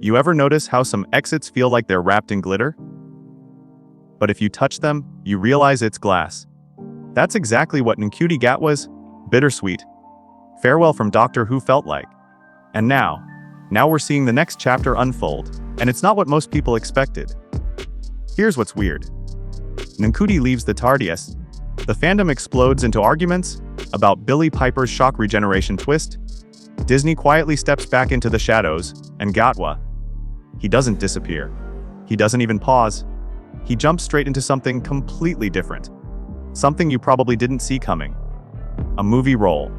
You ever notice how some exits feel like they're wrapped in glitter? But if you touch them, you realize it's glass. That's exactly what Ncuti Gatwa's Bittersweet farewell from Doctor Who felt like. And now we're seeing the next chapter unfold, and it's not what most people expected. Here's what's weird. Ncuti leaves the TARDIS. The fandom explodes into arguments about Billie Piper's shock regeneration twist. Disney quietly steps back into the shadows, and Gatwa, he doesn't disappear. He doesn't even pause. He jumps straight into something completely different. Something you probably didn't see coming. A movie role.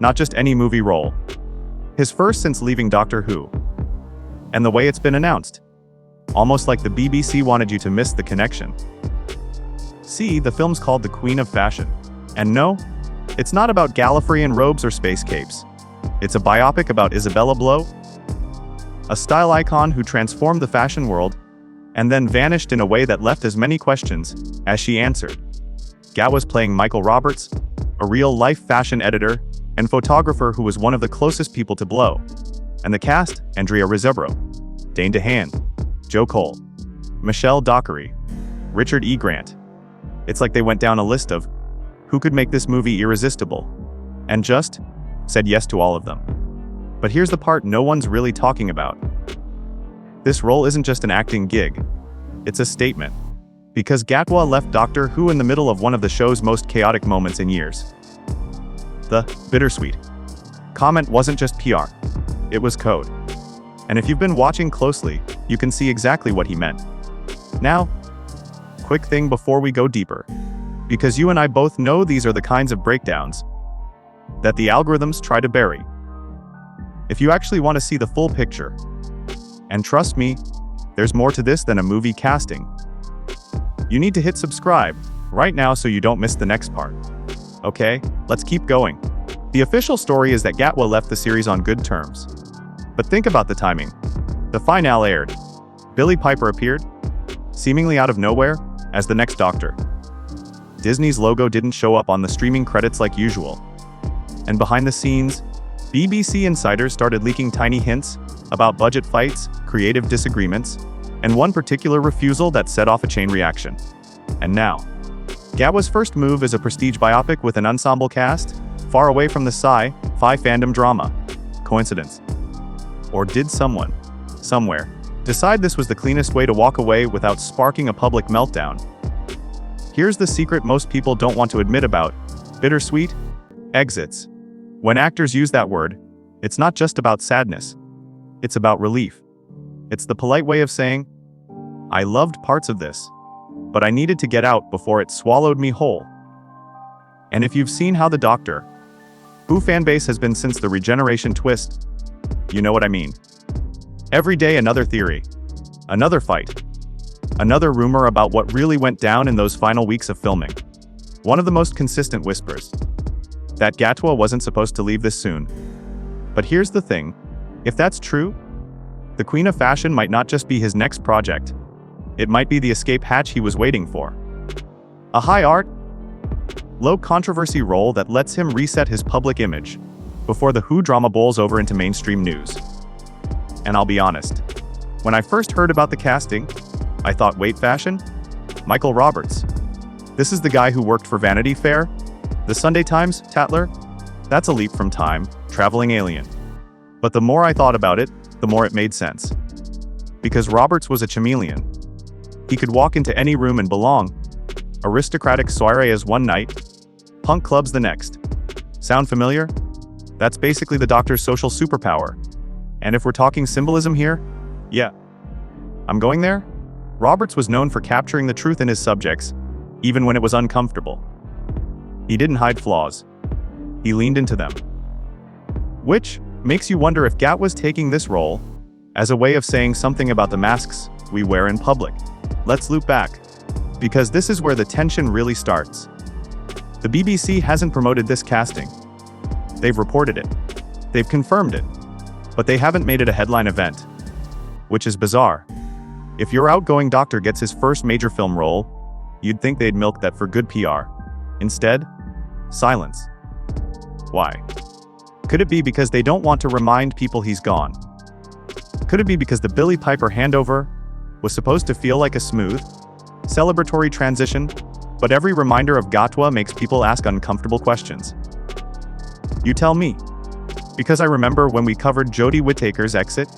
Not just any movie role. His first since leaving Doctor Who. And the way it's been announced. Almost like the BBC wanted you to miss the connection. See, the film's called The Queen of Fashion. And no, it's not about Gallifreyan robes or space capes. It's a biopic about Isabella Blow, a style icon who transformed the fashion world and then vanished in a way that left as many questions as she answered. Gatwa's playing Michael Roberts, a real-life fashion editor and photographer who was one of the closest people to Blow. And the cast: Andrea Riseborough, Dane DeHaan, Joe Cole, Michelle Dockery, Richard E. Grant. It's like they went down a list of who could make this movie irresistible, and just said yes to all of them. But here's the part no one's really talking about. This role isn't just an acting gig. It's a statement. Because Gatwa left Doctor Who in the middle of one of the show's most chaotic moments in years. The Bittersweet comment wasn't just PR. It was code. And if you've been watching closely, you can see exactly what he meant. Now, quick thing before we go deeper. Because you and I both know these are the kinds of breakdowns that the algorithms try to bury. If you actually want to see the full picture, and trust me, there's more to this than a movie casting, you need to hit subscribe right now so you don't miss the next part. Okay, let's keep going. The official story is that Gatwa left the series on good terms. But think about the timing. The finale aired. Billie Piper appeared, seemingly out of nowhere, as the next Doctor. Disney's logo didn't show up on the streaming credits like usual. And behind the scenes, BBC insiders started leaking tiny hints about budget fights, creative disagreements, and one particular refusal that set off a chain reaction. And now, Gatwa's first move is a prestige biopic with an ensemble cast, far away from the sci-fi fandom drama. Coincidence? Or did someone, somewhere, decide this was the cleanest way to walk away without sparking a public meltdown? Here's the secret most people don't want to admit about Bittersweet exits. When actors use that word, it's not just about sadness. It's about relief. It's the polite way of saying, I loved parts of this, but I needed to get out before it swallowed me whole. And if you've seen how the Doctor Who fanbase has been since the regeneration twist, you know what I mean. Every day another theory, another fight, another rumor about what really went down in those final weeks of filming. One of the most consistent whispers, that Gatwa wasn't supposed to leave this soon. But here's the thing, if that's true, the Queen of Fashion might not just be his next project. It might be the escape hatch he was waiting for. A high art, low controversy role that lets him reset his public image before the Who drama bowls over into mainstream news. And I'll be honest, when I first heard about the casting, I thought, wait, fashion? Michael Roberts. This is the guy who worked for Vanity Fair, the Sunday Times, Tatler? That's a leap from time, traveling alien. But the more I thought about it, the more it made sense. Because Roberts was a chameleon. He could walk into any room and belong. Aristocratic soirees one night, punk clubs the next. Sound familiar? That's basically the Doctor's social superpower. And if we're talking symbolism here, yeah. I'm going there? Roberts was known for capturing the truth in his subjects, even when it was uncomfortable. He didn't hide flaws. He leaned into them. Which makes you wonder if Gatwa's taking this role as a way of saying something about the masks we wear in public. Let's loop back, because this is where the tension really starts. The BBC hasn't promoted this casting. They've reported it. They've confirmed it. But they haven't made it a headline event, which is bizarre. If your outgoing Doctor gets his first major film role, you'd think they'd milk that for good PR. Instead, silence. Why? Could it be because they don't want to remind people he's gone? Could it be because the Billie Piper handover was supposed to feel like a smooth, celebratory transition, but every reminder of Gatwa makes people ask uncomfortable questions? You tell me. Because I remember when we covered Jodie Whittaker's exit,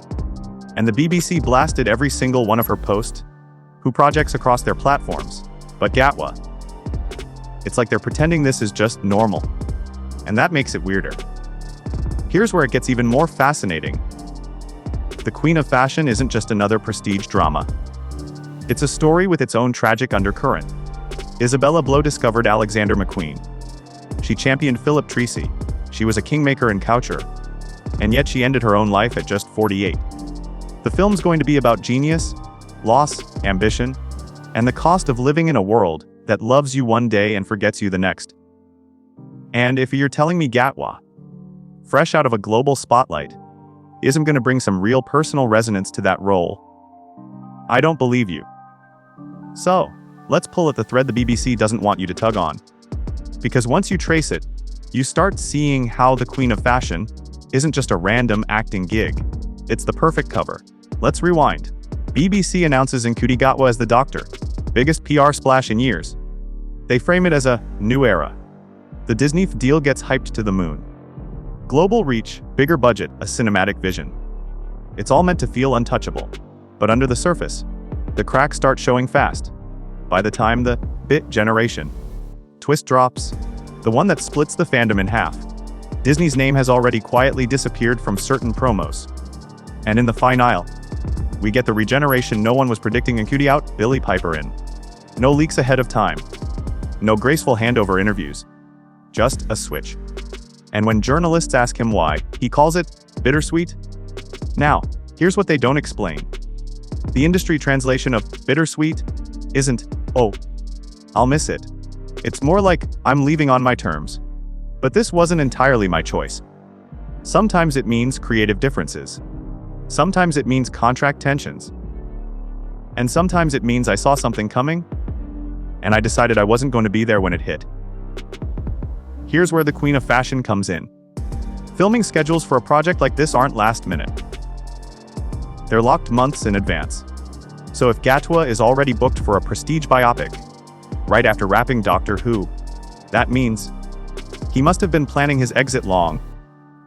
and the BBC blasted every single one of her posts, who projects across their platforms, but Gatwa. It's like they're pretending this is just normal, and that makes it weirder. Here's where it gets even more fascinating. The Queen of Fashion isn't just another prestige drama. It's a story with its own tragic undercurrent. Isabella Blow discovered Alexander McQueen. She championed Philip Treacy. She was a kingmaker and coucher. And yet she ended her own life at just 48. The film's going to be about genius, loss, ambition, and the cost of living in a world that loves you one day and forgets you the next. And if you're telling me Gatwa, fresh out of a global spotlight, isn't going to bring some real personal resonance to that role, I don't believe you. So, let's pull at the thread the BBC doesn't want you to tug on. Because once you trace it, you start seeing how the Queen of Fashion isn't just a random acting gig. It's the perfect cover. Let's rewind. BBC announces Ncuti Gatwa as the Doctor. Biggest PR splash in years. They frame it as a new era. The Disney deal gets hyped to the moon. Global reach, bigger budget, a cinematic vision. It's all meant to feel untouchable. But under the surface, the cracks start showing fast. By the time the bit generation twist drops, the one that splits the fandom in half, Disney's name has already quietly disappeared from certain promos. And in the finale, we get the regeneration no one was predicting. Ncuti out, Billie Piper in. No leaks ahead of time. No graceful handover interviews. Just a switch. And when journalists ask him why, he calls it bittersweet. Now, here's what they don't explain. The industry translation of bittersweet isn't, oh, I'll miss it. It's more like, I'm leaving on my terms. But this wasn't entirely my choice. Sometimes it means creative differences. Sometimes it means contract tensions. And sometimes it means I saw something coming, and I decided I wasn't going to be there when it hit. Here's where the Queen of Fashion comes in. Filming schedules for a project like this aren't last minute. They're locked months in advance. So if Gatwa is already booked for a prestige biopic, right after wrapping Doctor Who, that means he must have been planning his exit long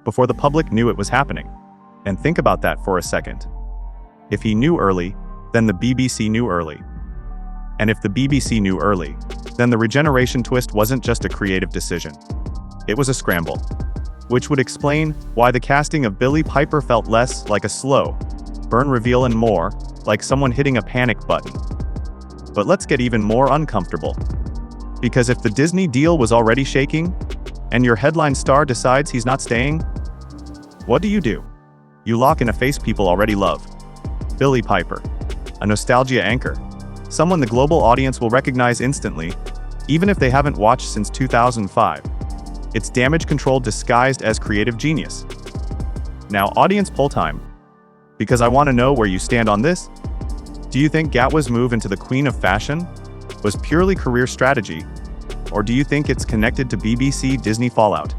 before the public knew it was happening. And think about that for a second. If he knew early, then the BBC knew early. And if the BBC knew early, then the regeneration twist wasn't just a creative decision. It was a scramble. Which would explain why the casting of Billie Piper felt less like a slow burn reveal and more like someone hitting a panic button. But let's get even more uncomfortable. Because if the Disney deal was already shaking, and your headline star decides he's not staying, what do? You lock in a face people already love. Billie Piper. A nostalgia anchor. Someone the global audience will recognize instantly, even if they haven't watched since 2005. It's damage control disguised as creative genius. Now, audience poll time. Because I want to know where you stand on this. Do you think Gatwa's move into the Queen of Fashion was purely career strategy, or do you think it's connected to BBC Disney fallout?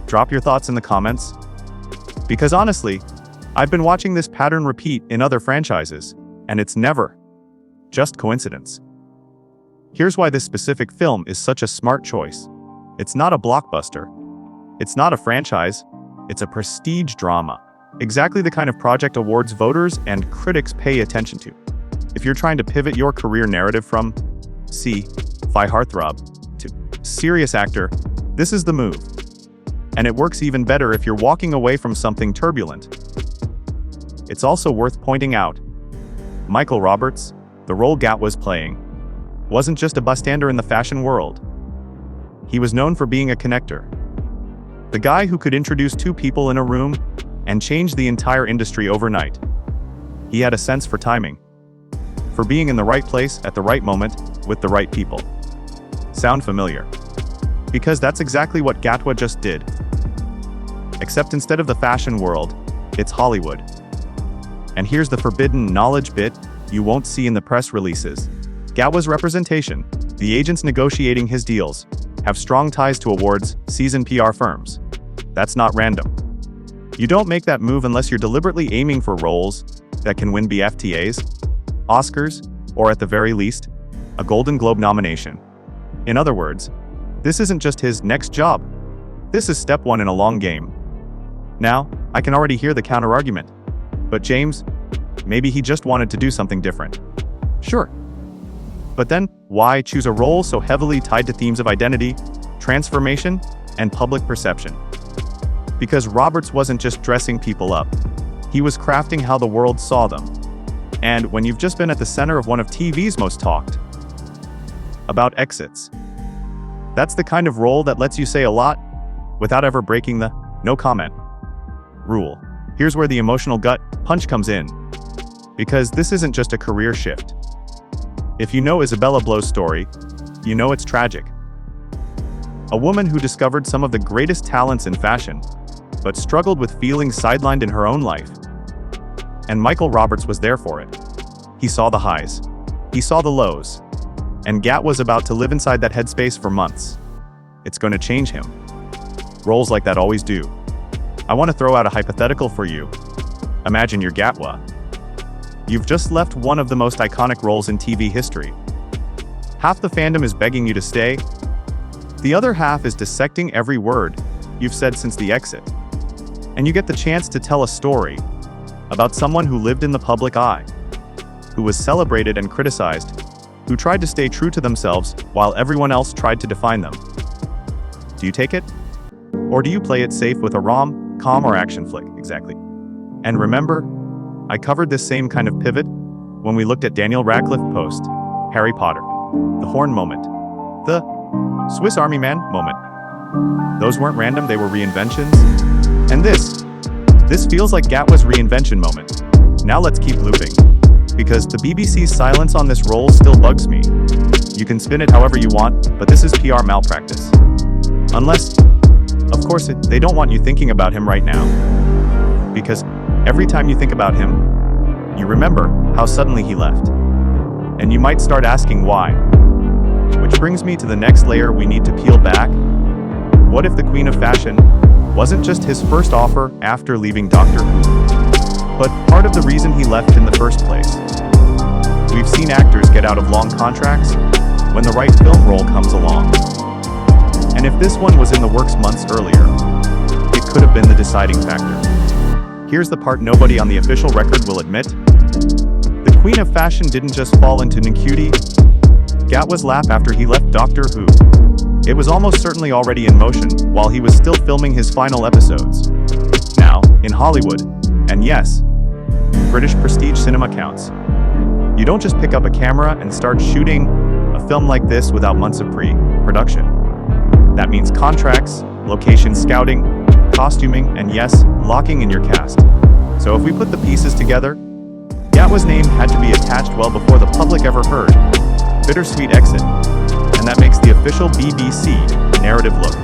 Drop your thoughts in the comments. Because honestly, I've been watching this pattern repeat in other franchises, and it's never just coincidence. Here's why this specific film is such a smart choice. It's not a blockbuster. It's not a franchise. It's a prestige drama. Exactly the kind of project awards voters and critics pay attention to. If you're trying to pivot your career narrative from sci-fi heartthrob to serious actor, this is the move. And it works even better if you're walking away from something turbulent. It's also worth pointing out, Michael Roberts, the role Gat was playing, wasn't just a bystander in the fashion world. He was known for being a connector. The guy who could introduce two people in a room and change the entire industry overnight. He had a sense for timing, for being in the right place at the right moment with the right people. Sound familiar? Because that's exactly what Gatwa just did. Except instead of the fashion world, it's Hollywood. And here's the forbidden knowledge bit you won't see in the press releases. Gatwa's representation, the agents negotiating his deals, have strong ties to awards, seasoned PR firms. That's not random. You don't make that move unless you're deliberately aiming for roles that can win BFTAs, Oscars, or at the very least, a Golden Globe nomination. In other words, this isn't just his next job. This is step one in a long game. Now, I can already hear the counter-argument. But James, maybe he just wanted to do something different. Sure. But then, why choose a role so heavily tied to themes of identity, transformation, and public perception? Because Roberts wasn't just dressing people up. He was crafting how the world saw them. And when you've just been at the center of one of TV's most talked about exits, that's the kind of role that lets you say a lot without ever breaking the no comment rule. Here's where the emotional gut punch comes in. Because this isn't just a career shift. If you know Isabella Blow's story, you know it's tragic. A woman who discovered some of the greatest talents in fashion, but struggled with feeling sidelined in her own life. And Michael Roberts was there for it. He saw the highs. He saw the lows. And Gat was about to live inside that headspace for months. It's going to change him. Roles like that always do. I want to throw out a hypothetical for you. Imagine you're Gatwa. You've just left one of the most iconic roles in TV history. Half the fandom is begging you to stay. The other half is dissecting every word you've said since the exit. And you get the chance to tell a story about someone who lived in the public eye, who was celebrated and criticized, who tried to stay true to themselves while everyone else tried to define them. Do you take it? Or do you play it safe with a rom-com or action flick? Exactly. And remember, I covered this same kind of pivot when we looked at Daniel Radcliffe post Harry Potter, the Horn moment, the Swiss Army Man moment. Those weren't random, they were reinventions. And this feels like Gatwa's reinvention moment. Now let's keep looping, because the BBC's silence on this role still bugs me. You can spin it however you want, but this is PR malpractice. Unless, of course, they don't want you thinking about him right now. Because every time you think about him, you remember how suddenly he left. And you might start asking why. Which brings me to the next layer we need to peel back. What if the Queen of Fashion wasn't just his first offer after leaving Doctor Who, but part of the reason he left in the first place? We've seen actors get out of long contracts when the right film role comes along. And if this one was in the works months earlier, it could have been the deciding factor. Here's the part nobody on the official record will admit. The Queen of Fashion didn't just fall into Ncuti Gatwa's lap after he left Doctor Who. It was almost certainly already in motion while he was still filming his final episodes. Now, in Hollywood, and yes, British prestige cinema counts, you don't just pick up a camera and start shooting a film like this without months of pre-production. That means contracts, location scouting, costuming, and yes, locking in your cast. So if we put the pieces together, Gatwa's name had to be attached well before the public ever heard Bittersweet exit, and that makes the official BBC narrative look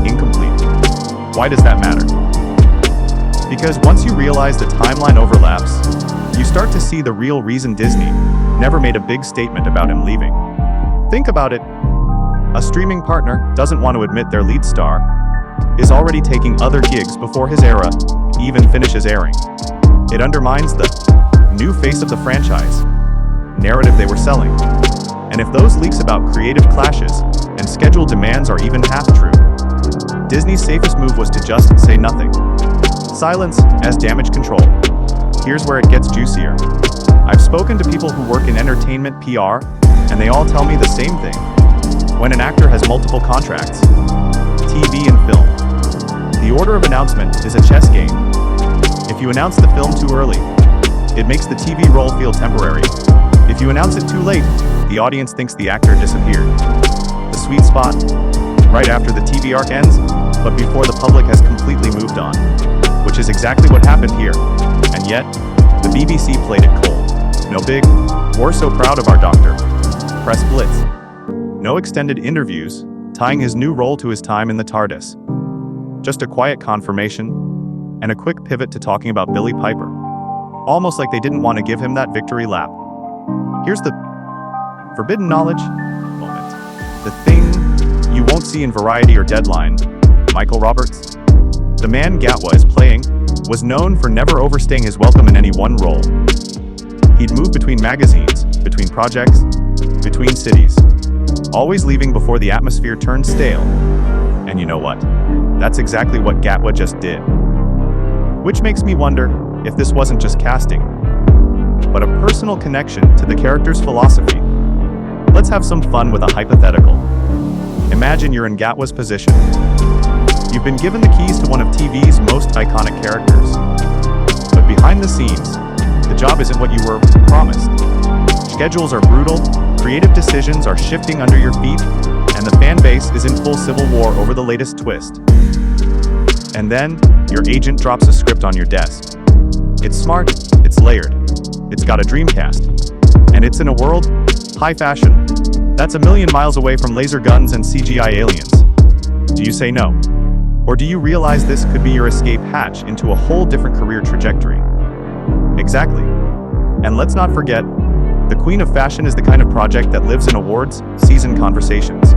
incomplete. Why does that matter? Because once you realize the timeline overlaps, you start to see the real reason Disney never made a big statement about him leaving. Think about it. A streaming partner doesn't want to admit their lead star is already taking other gigs before his era even finishes airing. It undermines the new face of the franchise narrative they were selling. And if those leaks about creative clashes and schedule demands are even half true, Disney's safest move was to just say nothing. Silence as damage control. Here's where it gets juicier. I've spoken to people who work in entertainment PR, and they all tell me the same thing. When an actor has multiple contracts, TV and film, the order of announcement is a chess game. If you announce the film too early, it makes the TV role feel temporary. If you announce it too late, the audience thinks the actor disappeared. The sweet spot, right after the TV arc ends, but before the public has completely moved on. Which is exactly what happened here. And yet, the BBC played it cold. No big, we're so proud of our doctor press blitz. No extended interviews, tying his new role to his time in the TARDIS. Just a quiet confirmation, and a quick pivot to talking about Billie Piper. Almost like they didn't want to give him that victory lap. Here's the forbidden knowledge moment. The thing you won't see in Variety or Deadline. Michael Roberts. The man Gatwa is playing was known for never overstaying his welcome in any one role. He'd move between magazines, between projects, between cities, always leaving before the atmosphere turned stale. And you know what? That's exactly what Gatwa just did. Which makes me wonder if this wasn't just casting, but a personal connection to the character's philosophy. Let's have some fun with a hypothetical. Imagine you're in Gatwa's position. You've been given the keys to one of TV's most iconic characters. But behind the scenes, the job isn't what you were promised. Schedules are brutal, creative decisions are shifting under your feet, and the fan base is in full civil war over the latest twist. And then, your agent drops a script on your desk. It's smart, it's layered, it's got a dream cast, and it's in a world, high fashion, that's a million miles away from laser guns and CGI aliens. Do you say no? Or do you realize this could be your escape hatch into a whole different career trajectory? Exactly. And let's not forget, the Queen of Fashion is the kind of project that lives in awards, season conversations.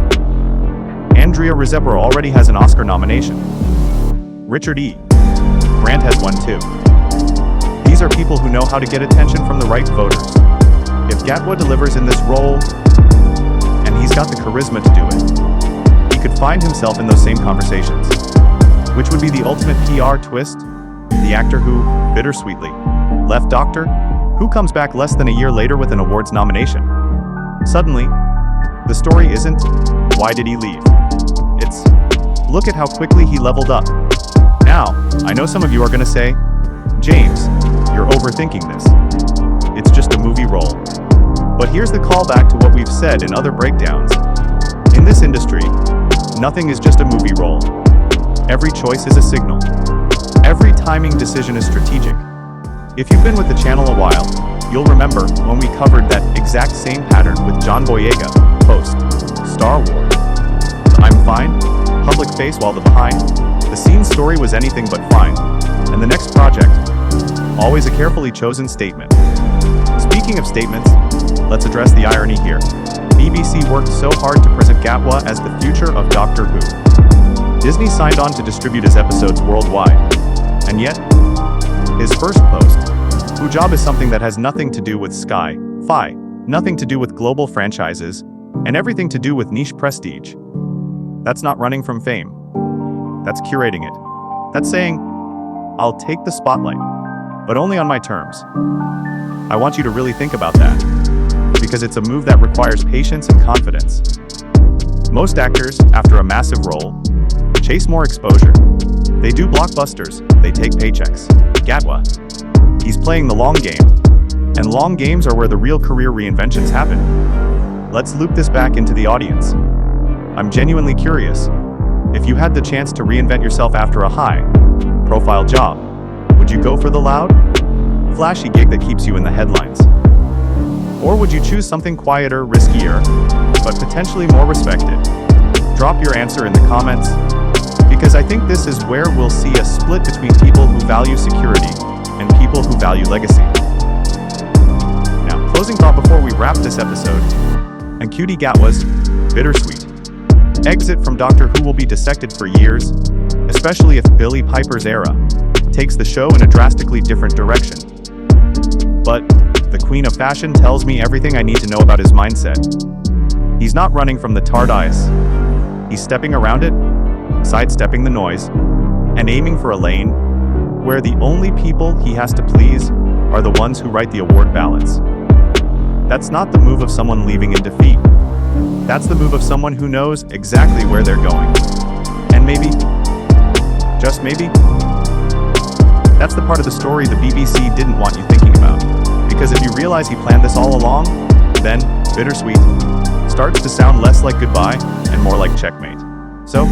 Andrea Riseborough already has an Oscar nomination. Richard E. Grant has one too. These are people who know how to get attention from the right voters. If Gatwa delivers in this role, and he's got the charisma to do it, he could find himself in those same conversations. Which would be the ultimate PR twist? The actor who, bittersweetly, left Doctor Who comes back less than a year later with an awards nomination. Suddenly, the story isn't, why did he leave? It's, look at how quickly he leveled up. Now, I know some of you are gonna say, James, you're overthinking this. It's just a movie role. But here's the callback to what we've said in other breakdowns. In this industry, nothing is just a movie role. Every choice is a signal. Every timing decision is strategic. If you've been with the channel a while, you'll remember when we covered that exact same pattern with John Boyega, post Star Wars. I'm fine, public face while the behind, the scene story was anything but fine, and the next project, always a carefully chosen statement. Speaking of statements, let's address the irony here. BBC worked so hard to present Gatwa as the future of Doctor Who. Disney signed on to distribute his episodes worldwide, and yet, his first post, whose job is something that has nothing to do with sci-fi, nothing to do with global franchises, and everything to do with niche prestige. That's not running from fame. That's curating it. That's saying, I'll take the spotlight, but only on my terms. I want you to really think about that, because it's a move that requires patience and confidence. Most actors, after a massive role, chase more exposure. They do blockbusters, they take paychecks. Gatwa, he's playing the long game, and long games are where the real career reinventions happen. Let's loop this back into the audience. I'm genuinely curious. If you had the chance to reinvent yourself after a high-profile job, would you go for the loud, flashy gig that keeps you in the headlines? Or would you choose something quieter, riskier, but potentially more respected? Drop your answer in the comments, because I think this is where we'll see a split between people who value security and people who value legacy. Now, closing thought before we wrap this episode, Ncuti Gatwa's Bittersweet exit from Doctor Who will be dissected for years, especially if Billie Piper's era takes the show in a drastically different direction. But the Queen of Fashion tells me everything I need to know about his mindset. He's not running from the TARDIS. He's stepping around it, sidestepping the noise, and aiming for a lane where the only people he has to please are the ones who write the award ballots. That's not the move of someone leaving in defeat. That's the move of someone who knows exactly where they're going. And maybe, just maybe, that's the part of the story the BBC didn't want you thinking about. Because if you realize he planned this all along, then Bittersweet starts to sound less like goodbye and more like checkmate. So,